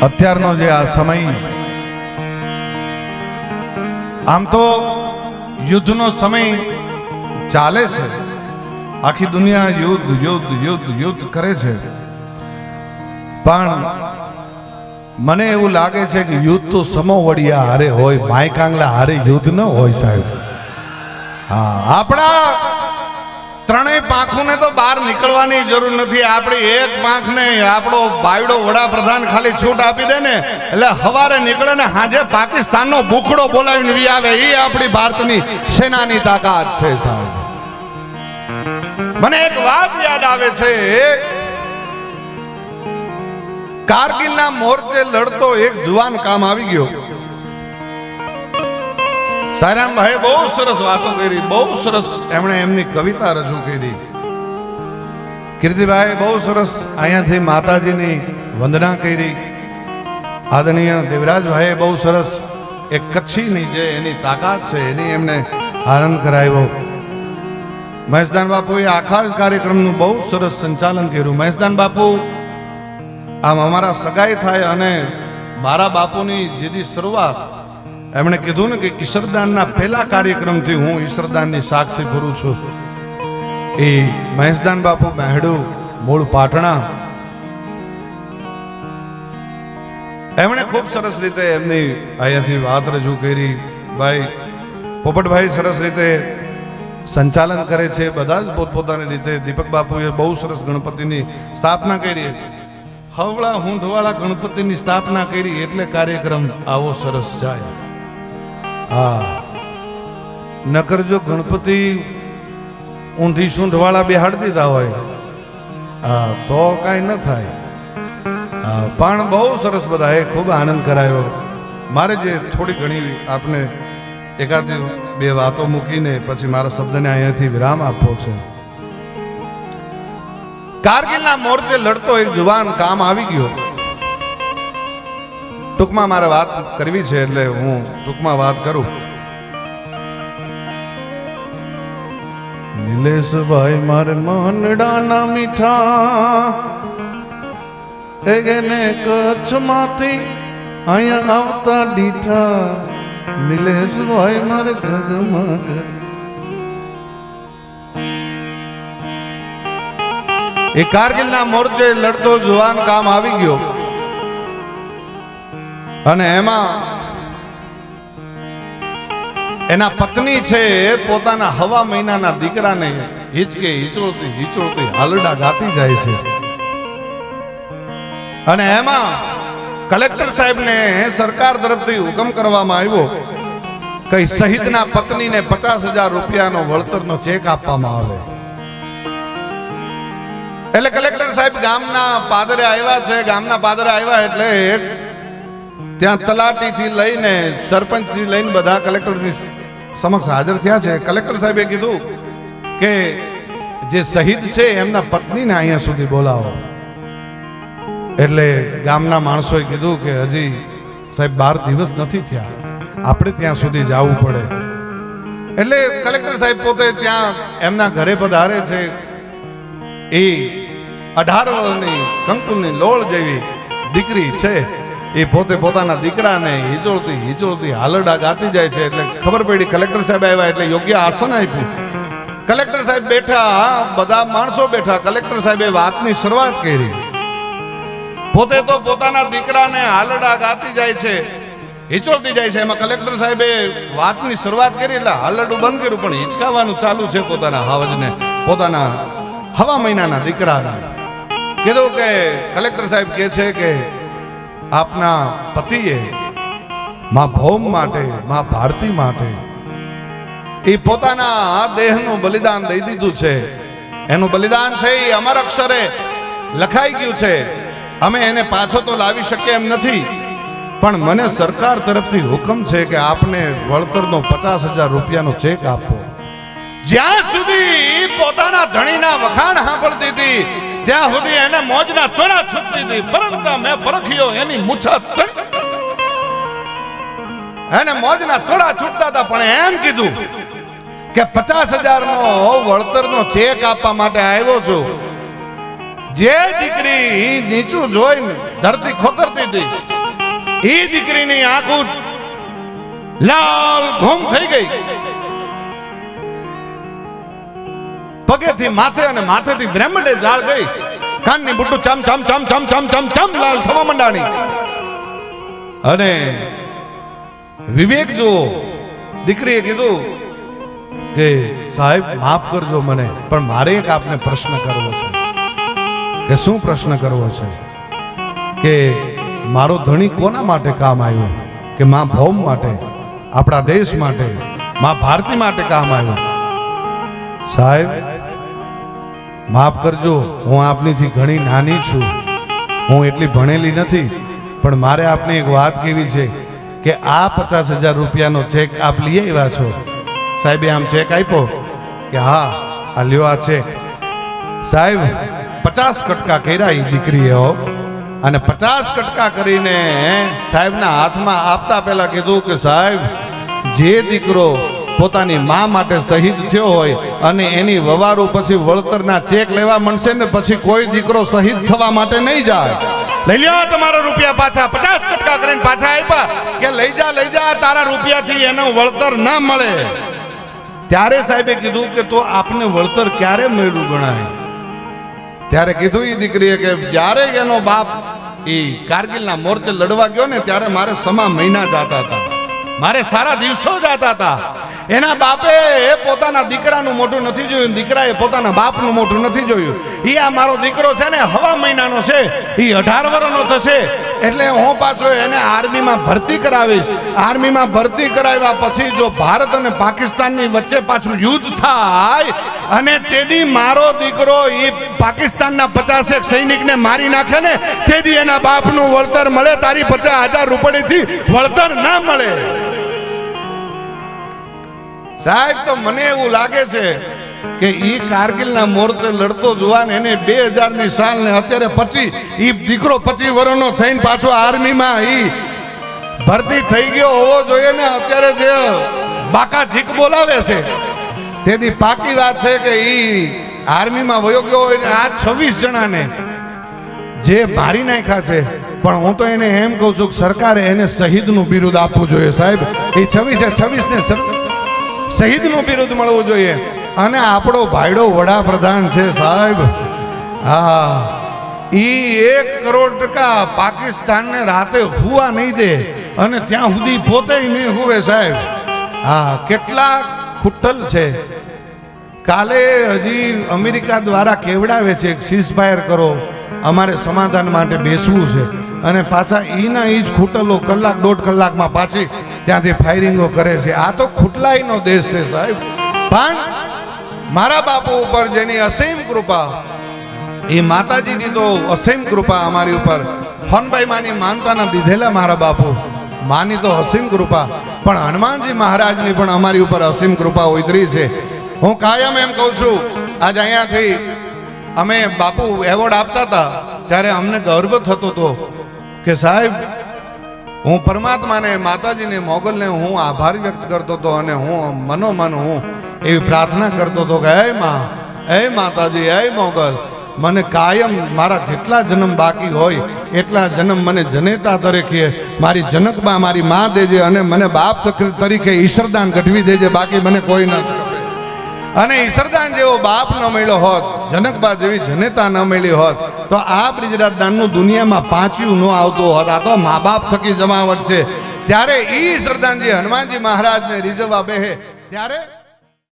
અત્યારનો જે આ સમય, આમ તો યુદ્ધનો સમય ચાલે છે, આખી દુનિયા યુદ્ધ યુદ્ધ યુદ્ધ યુદ્ધ કરે છે, પણ મને એવું લાગે છે કે યુદ્ધ તો સમોવડિયા હારે હોય, માય કાંગલા હારે યુદ્ધ ન હોય સાહેબ. હા, આપણા ત્રણેય પાંખોને તો બહાર નીકળવાની જરૂર નથી. આપણી એક પાંખને આપણો બાયડો વડાપ્રધાન ખાલી છૂટ આપી દે ને એટલે હવારે નીકળે ને હાજે પાકિસ્તાનનો ભૂખડો બોલાવીને વી આવે. એ આપણી ભારતની સેનાની તાકાત છે સાહેબ. મને એક વાત યાદ આવે છે, કારગિલના મોરચે લડતો એક જુવાન કામ આવી ગયો. સાયરામભાઈ બહુ સરસ વાતો કરી, બહુ સરસ એમણે એમની કવિતા રજૂ કરી. કીર્તિભાઈ બહુ સરસ અહીંયાથી માતાજીની વંદના કરી. આદરણીય દેવરાજભાઈએ બહુ સરસ એક કચ્છીની જે એની તાકાત છે એની એમને આનંદ કરાવ્યો. મહેશદાન બાપુએ આખા જ કાર્યક્રમનું બહુ સરસ સંચાલન કર્યું. મહેશદાન બાપુ આમ અમારા સગાઈ થાય અને મારા બાપુની જેથી શરૂઆત એમણે કીધું ને કે ઈશ્વરદાનના પહેલા કાર્યક્રમથી હું ઈશ્વરદાનની સાક્ષી પૂરું છું. એ મહેશદાન બાપુ બહેડું મૂળ પાટણા, એમણે ખૂબ સરસ રીતે એમની અહીંયાથી વાત રજૂ કરી. ભાઈ પોપટભાઈ સરસ રીતે સંચાલન કરે છે, બધા જ પોતપોતાની રીતે. દીપક બાપુએ બહુ સરસ ગણપતિની સ્થાપના કરી, હવળા હુંઢવાળા ગણપતિની સ્થાપના કરી એટલે કાર્યક્રમ આવો સરસ જાય. હા, નકર જો ગણપતિ ઊંધી સૂંઢવાળા બેહાડી દીધા હોય હા તો કાંઈ ન થાય. હા, પણ બહુ સરસ બધાએ ખૂબ આનંદ કરાયો. મારે જે થોડી ઘણી આપને એકાદ બે વાતો મૂકીને પછી મારા શબ્દને અહીંયાથી વિરામ આપવો છે. કારગિલના મોરચે લડતો એક જુવાન કામ આવી ગયો. ટૂંકમાં મારે વાત કરવી છે એટલે હું ટૂંકમાં વાત કરું. નિલેશભાઈ મારે મનડાના મીઠા એને કચ્છમાંથી અહીંયા આવતા દીઠા. નિલેશભાઈ મારે જગમગ. એ કારગિલના મોરચે લડતો જુવાન કામ આવી ગયો અને એમાં એના પત્ની છે પોતાના હવા મહિનાના દીકરાને હિચકે હિચોળતી હિચોળતી હાલડા ગાતી જાય છે. અને એમાં કલેક્ટર સાહેબને સરકાર તરફથી હુકમ કરવામાં આવ્યો કે શહીદના પત્નીને 50,000 રૂપિયાનો વળતરનો ચેક આપવામાં આવે. એટલે કલેક્ટર સાહેબ ગામના પાદરે આવ્યા છે. ગામના પાદરે આવ્યા એટલે ત્યાં તલાટીથી લઈને સરપંચથી લઈને બધા કલેક્ટરની સમક્ષ હાજર થયા છે. કલેક્ટર સાહેબે કીધું કે જે શહીદ છે એમના પત્નીને અહીંયા સુધી બોલાવો. એટલે ગામના માણસોએ કીધું કે હજી સાહેબ 12 દિવસ નથી થયા, આપણે ત્યાં સુધી જવું પડે. એટલે કલેક્ટર સાહેબ પોતે ત્યાં એમના ઘરે પધારે છે. એ 18 વર્ષની કંકુલની લોળ જેવી દીકરી છે. એ પોતે પોતાના દીકરાને હિચોળતી હિચોળતી હાલડા ગાતી જાય છે. એટલે ખબર પડી કલેક્ટર સાહેબ આવ્યા એટલે યોગ્ય આસન આપ્યું. કલેક્ટર સાહેબ બેઠા, બધા માણસો બેઠા. કલેક્ટર સાહેબે વાતની શરૂઆત કરી. પોતે તો પોતાના દીકરાને હાલડા ગાતી જાય છે, હિચોળતી જાય છે. એમાં કલેક્ટર સાહેબે વાતની શરૂઆત કરી એટલે હાલડું બંધ કર્યું, પણ હિચકાવાનું ચાલુ છે પોતાના હાવજને, પોતાના હવા મહિનાના દીકરાના. કીધું કે કલેક્ટર સાહેબ કહે છે કે આપના પતિએ માં ભૌમ માટે, માં ભારતી માટે એ પોતાના દેહનું બલિદાન દઈ દીધું છે. એનું બલિદાન છે એ અમર અક્ષરે લખાઈ ગયું છે. અમે એને પાછો તો લાવી શકીએ એમ નથી, પણ મને સરકાર તરફથી હુકમ છે કે આપને વળતરનો 50,000 રૂપિયાનો ચેક આપો. જ્યાં સુધી પોતાના ધણીના વખાણ સાંભળતી હતી ત્યાં સુધી એને મોજના તોડા છૂટતી હતી, પરંતુ મેં પરખ્યો એની મૂછા એને મોજના તોડા છૂટતા હતા. પણ એમ કીધું કે 50,000 નો વળતરનો ચેક આપવા માટે આવ્યો છું. જે દીકરી નીચું જોઈને ધરતી ખોતરતી ભણતી હતી એ દીકરીની આંખો લાલ ઘોમ થઈ ગઈ, પગેથી માથે અને માથેથી બ્રહ્મડે ઝાળ ગઈ, કાનની બુટ્ટુ ચમ ચમ ચમ ચમ ચમ ચમ ચમ લાલ થવા માંડાણી. અને વિવેક જો દીકરીએ કીધું કે સાહેબ માફ કરજો મને, પણ મારે એક આપને પ્રશ્ન કરવો છે. કે શું પ્રશ્ન કરવો છે? કે મારો ધણી કોના માટે કામ આવ્યો? કે માં ભૌમ માટે, આપણા દેશ માટે, માં ભારતી માટે કામ આવ્યો. સાહેબ માફ કરજો, હું આપનીથી ઘણી નાની છું, હું એટલી ભણેલી નથી, પણ મારે આપને એક વાત કહેવી છે કે આ 50,000 રૂપિયાનો ચેક આપ લઈ આવ્યા છો. સાહેબે આમ ચેક આપ્યો કે હા આ લ્યો આ ચેક. સાહેબ 50 કટકા કર્યા એ દીકરીએ, અને 50 કટકા કરીને સાહેબના હાથમાં આપતા પહેલા કીધું કે સાહેબ જે દીકરો પોતાની મા માટે શહીદ થયો હોય અને એની વવારું પછી વળતરના ચેક લેવા મળશે ને પછી કોઈ દીકરો શહીદ થવા માટે નહીં જાય. લઈ લ્યો તમારા રૂપિયા પાછા. 50 કટકા કરીને પાછા આપ્યા કે લઈ જા તારા રૂપિયાથી એનું વળતર ના મળે. ત્યારે સાહેબે કીધું કે તો આપને વળતર ક્યારે મળ્યું ગણાય? ત્યારે કીધું એ દીકરીએ કે જ્યારે એનો બાપ એ કારગિલના મોરચે લડવા ગયો ને ત્યારે મારે સમા મહિના જાતા હતા, મારે સારા દિવસો જાતા હતા. એના બાપે પોતાના દીકરાનું મોઢું નથી જોયું, દીકરાએ પોતાના બાપનું મોઢું નથી જોયું. એ આ મારો દીકરો છે ને 1.5 મહિનાનો છે, એ 18 વર્ષનો થશે એટલે હું પાછો એને આર્મીમાં ભરતી કરાવીશ. આર્મીમાં ભરતી કરાવ્યા પછી જો ભારત અને પાકિસ્તાનની વચ્ચે પાછું યુદ્ધ થાય અને તેદી મારો દીકરો એ પાકિસ્તાનના 50 સૈનિકને મારી નાખે ને તેદી એના બાપનું વળતર મળે, તારી 50,000 રૂપિયાથી વળતર ના મળે. સાહેબ તો મને એવું લાગે છે કે ઈ કારગિલના મોરચે લડતો જુવાન એને 2000ની સાલ ને અત્યારે 25 ઈ દીકરો 25 વર્ષનો થઈને પાછો આર્મીમાં ઈ ભરતી થઈ ગયો હોવો જોઈએ ને. અત્યારે જે બાકા ઠીક બોલાવે છે તેથી પાકી વાત છે કે ઈ આર્મીમાં વયો ગયો હોય ને આ 26 જણાને જે મારી નાખ્યા છે. પણ હું તો એને એમ કહું છું કે સરકારે એને શહીદનું બિરુદ આપવું જોઈએ. સાહેબ એ 26 ને શહીદનું બિરુદ મળવું જોઈએ. અને આપણો ભાઈડો વડાપ્રધાન છે સાહેબ, હા ઈ 1 કરોડ ટકા પાકિસ્તાનને રાતે હુવા નહીં દે અને ત્યાં સુધી પોતે નહીં હુવે સાહેબ. હા કેટલા ખુટ્ટલ છે. કાલે હજી અમેરિકા દ્વારા કેવડાવે છે સીઝફાયર કરો, અમારે સમાધાન માટે બેસવું છે, અને પાછા ઈના ઈ જ ખૂટલો કલાક 1.5 કલાકમાં પાછી ત્યાંથી ફાયરિંગો કરે છે. આ તો ખૂટલાઈનો દેશ છે સાહેબ. પણ મારા બાપુ ઉપર જેની અસીમ કૃપા, એ માતાજીની તો અસીમ કૃપા અમારી ઉપર, હોનભાઈ માની માનતાના દીધેલા મારા બાપુ, માની તો અસીમ કૃપા, પણ હનુમાનજી મહારાજની પણ અમારી ઉપર અસીમ કૃપા ઉતરી છે. હું કાયમ એમ કહું છું, આજ અહીંયાથી અમે બાપુ એવોર્ડ આપતા હતા ત્યારે અમને ગર્વ થતો હતો કે સાહેબ હું પરમાત્માને, માતાજીને, મોગલને હું આભાર વ્યક્ત કરતો હતો અને હું મનોમન હું એવી પ્રાર્થના કરતો હતો કે હે માં, હે માતાજી, હે મોગલ, મને કાયમ મારા જેટલા જન્મ બાકી હોય એટલા જન્મ મને જનેતા તરીકે મારી જનકબા મારી માં દેજે અને મને બાપ તરીકે ઈશ્વરદાન ગઢવી દેજે, બાકી મને કોઈ ન ગમે. અને ઈશ્વરદાન જેવો બાપ ન મળ્યો હોત, જનકબા જેવી જનેતા ન મળી હોત તો આ બ્રિજરાજ દાનનું દુનિયામાં પાંચ્યું ન આવતું હોત. આ તો મા બાપ થકી જમાવટ છે. ત્યારે ઈ ઈશ્વરદાનજી હનુમાનજી મહારાજને રીઝવવા બેહે ત્યારે